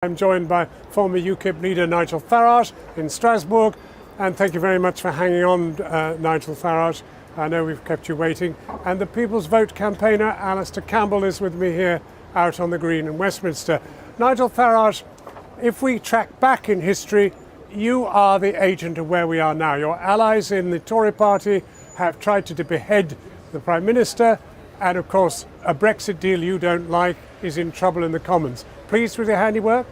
I'm joined by former UKIP leader Nigel Farage in Strasbourg, and thank you very much for hanging on, Nigel Farage. I know we've kept you waiting. And the People's Vote campaigner Alastair Campbell is with me here out on the green in Westminster. Nigel Farage, if we track back in history, you are the agent of where we are now. Your allies in the Tory party have tried to behead the Prime Minister, and of course a Brexit deal you don't like is in trouble in the Commons. Pleased with your handiwork?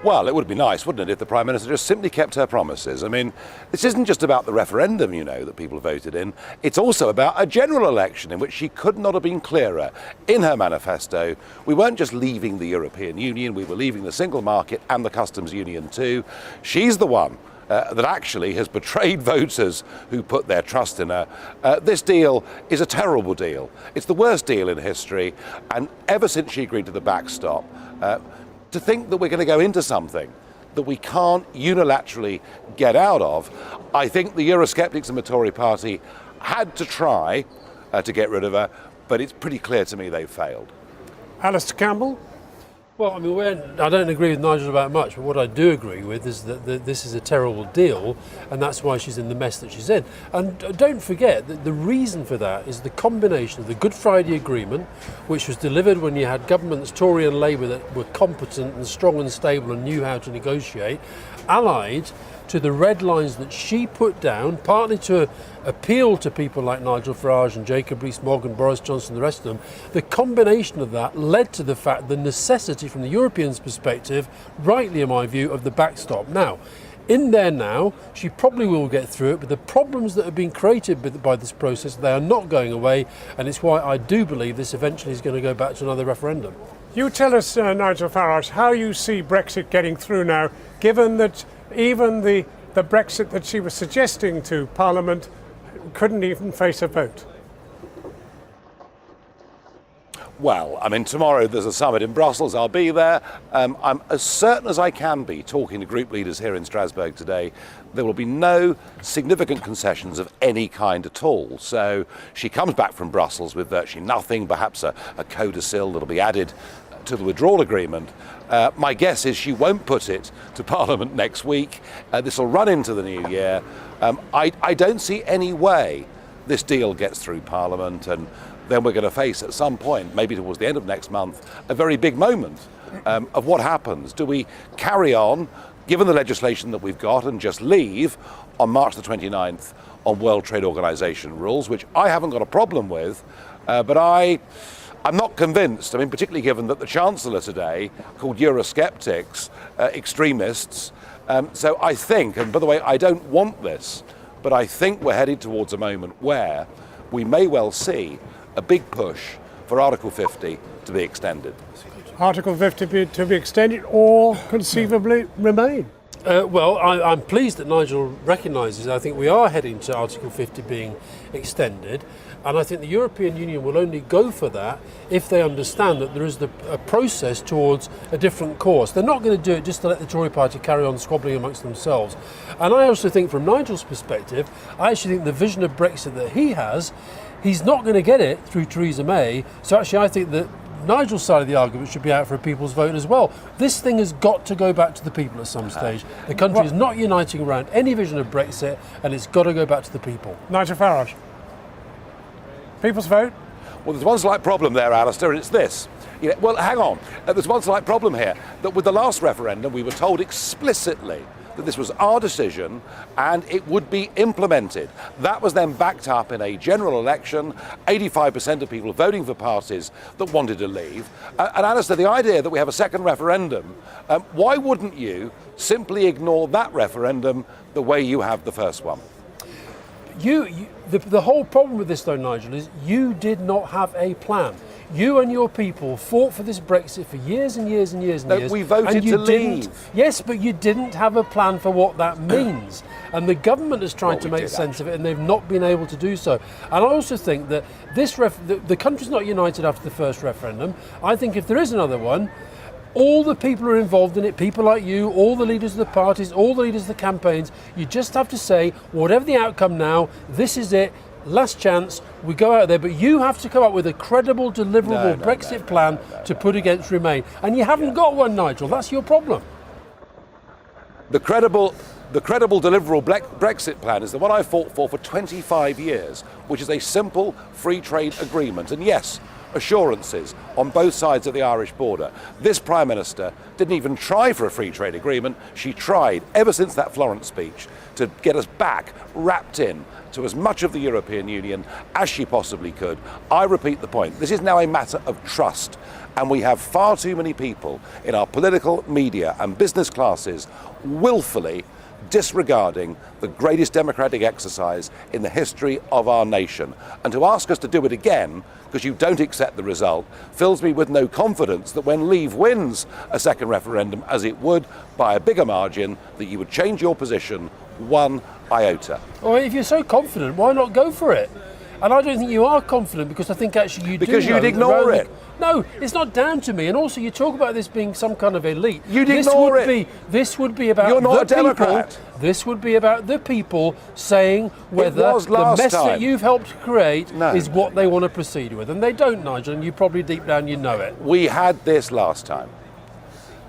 Well, it would be nice, wouldn't it, if the Prime Minister just simply kept her promises. I mean, this isn't just about the referendum, that people voted in. It's also about a general election in which she could not have been clearer. In her manifesto, we weren't just leaving the European Union, we were leaving the single market and the customs union too. She's the one that actually has betrayed voters who put their trust in her. This deal is a terrible deal. It's the worst deal in history, and ever since she agreed to the backstop, to think that we're going to go into something that we can't unilaterally get out of, I think the Eurosceptics in the Tory party had to try to get rid of her, but it's pretty clear to me they've failed. Alastair Campbell? Well, I mean, I don't agree with Nigel about much, but what I do agree with is that this is a terrible deal, and that's why she's in the mess that she's in. And don't forget that the reason for that is the combination of the Good Friday Agreement, which was delivered when you had governments, Tory and Labour, that were competent and strong and stable and knew how to negotiate, allied to the red lines that she put down, partly to appeal to people like Nigel Farage and Jacob Rees-Mogg and Boris Johnson and the rest of them. The combination of that led to the fact, the necessity from the Europeans' perspective, rightly in my view, of the backstop. Now, in there now, she probably will get through it, but the problems that have been created by this process, they are not going away, and it's why I do believe this eventually is going to go back to another referendum. You tell us, Nigel Farage, how you see Brexit getting through now, given that even the Brexit that she was suggesting to Parliament couldn't even face a vote. Well, I mean, tomorrow there's a summit in Brussels. I'll be there. I'm as certain as I can be, talking to group leaders here in Strasbourg today, there will be no significant concessions of any kind at all. So she comes back from Brussels with virtually nothing, perhaps a codicil that'll be added to the withdrawal agreement. My guess is she won't put it to Parliament next week. This will run into the new year. I don't see any way this deal gets through Parliament, and then we're going to face at some point, maybe towards the end of next month, a very big moment of what happens. Do we carry on, given the legislation that we've got, and just leave on March the 29th on World Trade Organization rules, which I haven't got a problem with, but I'm not convinced. I mean, particularly given that the Chancellor today called Eurosceptics extremists. So I think, and by the way, I don't want this, but I think we're headed towards a moment where we may well see a big push for Article 50 to be extended. Article 50 to be extended or conceivably remain? Well, I'm pleased that Nigel recognises, I think we are heading to Article 50 being extended, and I think the European Union will only go for that if they understand that there is a process towards a different course. They're not going to do it just to let the Tory party carry on squabbling amongst themselves. And I also think, from Nigel's perspective, I actually think the vision of Brexit that he has, he's not going to get it through Theresa May. So actually I think that Nigel's side of the argument should be out for a people's vote as well. This thing has got to go back to the people at some stage. The country is not uniting around any vision of Brexit, and it's got to go back to the people. Nigel Farage. People's vote? Well, there's one slight problem there, Alastair, and it's this. Well, hang on. There's one slight problem here, that with the last referendum, we were told explicitly that this was our decision and it would be implemented. That was then backed up in a general election, 85% of people voting for parties that wanted to leave. And Alastair, the idea that we have a second referendum, why wouldn't you simply ignore that referendum the way you have the first one? The whole problem with this, though, Nigel, is you did not have a plan. You and your people fought for this Brexit for years and years and years and years. We voted to leave. Yes, but you didn't have a plan for what that means. And the government has tried to make sense of it, and they've not been able to do so. And I also think that the country's not united after the first referendum. I think if there is another one, all the people who are involved in it, people like you, all the leaders of the parties, all the leaders of the campaigns, you just have to say, whatever the outcome now, this is it. last chance, we go out there, but you have to come up with a credible, deliverable Brexit plan to put against Remain. And you haven't got one, Nigel. That's your problem. The credible, deliverable Brexit plan is the one I fought for 25 years, which is a simple free trade agreement. And yes, assurances on both sides of the Irish border. This Prime Minister didn't even try for a free trade agreement. She tried, ever since that Florence speech, to get us back, wrapped in to as much of the European Union as she possibly could. I repeat the point. This is now a matter of trust. And we have far too many people in our political, media and business classes willfully disregarding the greatest democratic exercise in the history of our nation. And to ask us to do it again because you don't accept the result fills me with no confidence that when Leave wins a second referendum, as it would by a bigger margin, that you would change your position one iota. Well, if you're so confident, why not go for it? And I don't think you are confident, because I think actually you do. Because you'd ignore it. No, it's not down to me. And also, you talk about this being some kind of elite. You'd ignore it. This would be about You're not the a Democrat. people. This would be about the people saying whether the mess that you've helped create is what they want to proceed with. And they don't, Nigel, and you probably deep down you know it. We had this last time.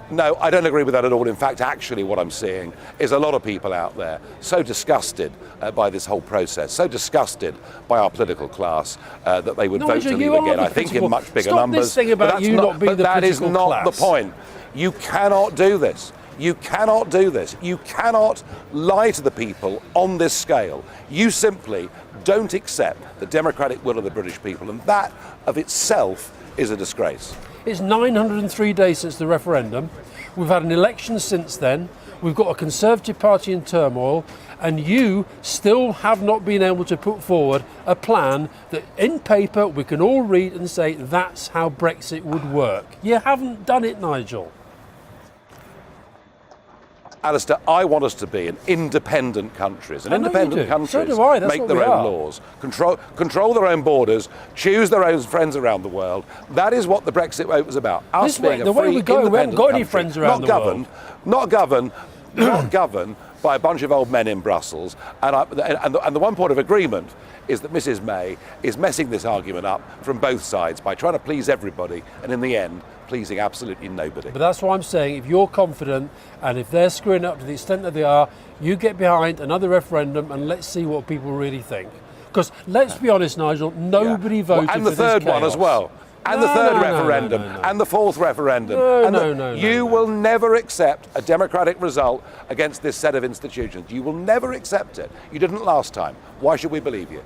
No, I don't agree with that at all. In fact, actually what I'm seeing is a lot of people out there so disgusted by this whole process, so disgusted by our political class that they would vote to leave again. I think in much bigger numbers. This thing about you not being the that is political not class. the point. You cannot do this. You cannot do this. You cannot lie to the people on this scale. You simply don't accept the democratic will of the British people, and that of itself is a disgrace. It's 903 days since the referendum. We've had an election since then. We've got a Conservative Party in turmoil, and you still have not been able to put forward a plan that in paper we can all read and say that's how Brexit would work. You haven't done it, Nigel. Alastair, I want us to be an independent countries. And independent countries so do I. That's make what their we own are. laws, control their own borders, choose their own friends around the world. That is what the Brexit vote was about. Us being a free, independent we haven't got any country, friends around the world. Not governed by a bunch of old men in Brussels. And the one point of agreement is that Mrs May is messing this argument up from both sides by trying to please everybody, and in the end, pleasing absolutely nobody. But that's why I'm saying, if you're confident and if they're screwing up to the extent that they are, you get behind another referendum and let's see what people really think. Because let's be honest, Nigel, nobody voted for this and the third one as well. And the third referendum, and the fourth referendum. You will never accept a democratic result against this set of institutions. You will never accept it. You didn't last time. Why should we believe you?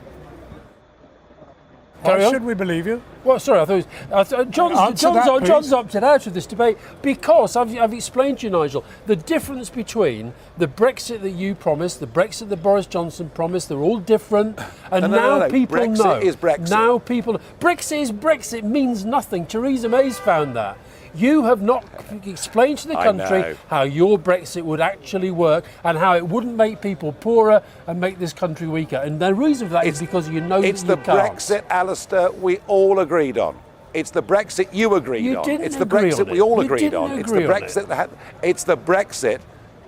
Why should we believe you? Well, sorry, I thought John's opted out of this debate because I've explained to you, Nigel, the difference between the Brexit that you promised, the Brexit that Boris Johnson promised. They're all different, and now people know. Brexit is Brexit. Now people, Brexit is Brexit means nothing. Theresa May's found that. You have not explained to the country how your Brexit would actually work and how it wouldn't make people poorer and make this country weaker. And the reason for that is because you know it's that you the can't. Brexit, Alastair, we all agreed on. It's the Brexit you agreed on. It's the Brexit we all agreed on. It's the Brexit that it's the Brexit.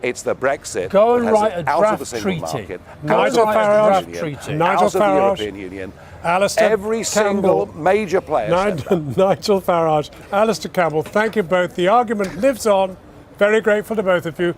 It's the Brexit. Go and that write has a out draft of the single treaty. market, Nigel Farage, out of the European Union. Alastair Every single Campbell, major player. Nigel Farage, Alastair Campbell, thank you both. The argument lives on. Very grateful to both of you.